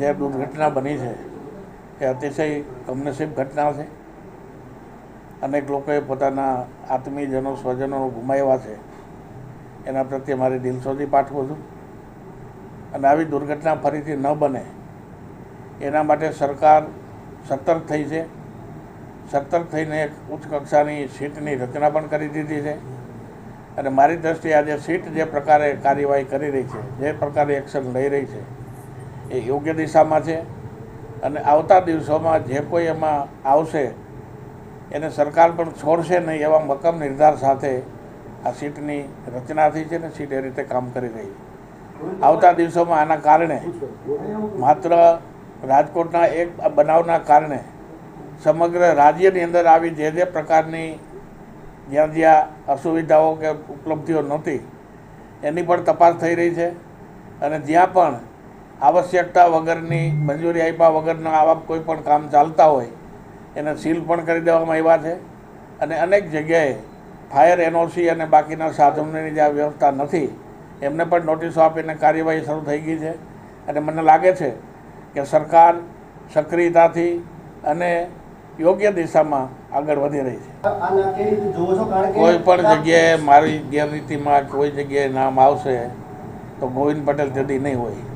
જે દુર્ઘટના બની છે એ અતિશય કમનસીબ ઘટના છે. અનેક લોકોએ પોતાના આત્મીયજનો સ્વજનો ગુમાવ્યા છે. એના પ્રત્યે મારી દિલસોજી પાઠવું છું. અને આવી દુર્ઘટના ફરીથી ન બને એના માટે સરકાર સતર્ક થઈ છે. સતર્ક થઈને એક ઉચ્ચ કક્ષાની સીટની રચના પણ કરી દીધી છે. અને મારી દ્રષ્ટિએ આજે સીટ જે પ્રકારે કાર્યવાહી કરી રહી છે, જે પ્રકારે એક્શન લઈ રહી છે, એ યોગ્ય દિશામાં છે. અને આવતા દિવસોમાં જે કોઈ એમાં આવશે એને સરકાર પણ છોડશે નહીં એવા મક્કમ નિર્ધાર સાથે આ સીટની રચના થઈ છે ને સીટ એ રીતે કામ કરી રહી છે. આવતા દિવસોમાં આના કારણે માત્ર રાજકોટના એક બનાવના કારણે સમગ્ર રાજ્યની અંદર આવી જે પ્રકારની જ્યાં જ્યાં અસુવિધાઓ કે ઉપલબ્ધિઓ નહોતી એની પણ તપાસ થઈ રહી છે. અને જ્યાં પણ આવશ્યકતા વગરની મંજૂરી આપ્યા વગરના આવા કોઈ પણ કામ ચાલતા હોય એને સીલ પણ કરી દેવામાં આવ્યા છે. અને અનેક જગ્યાએ ફાયર એનઓસી અને બાકીના સાધનોની જે વ્યવસ્થા નથી એમને પણ નોટિસો આપીને કાર્યવાહી શરૂ થઈ ગઈ છે. અને મને લાગે છે કે સરકાર સક્રિયતાથી અને યોગ્ય દિશામાં આગળ વધી રહી છે. કોઈ પણ જગ્યાએ મારી ગેરરીતિમાં કોઈ જગ્યાએ નામ આવશે તો ગોવિંદ પટેલ જદી નહીં હોય.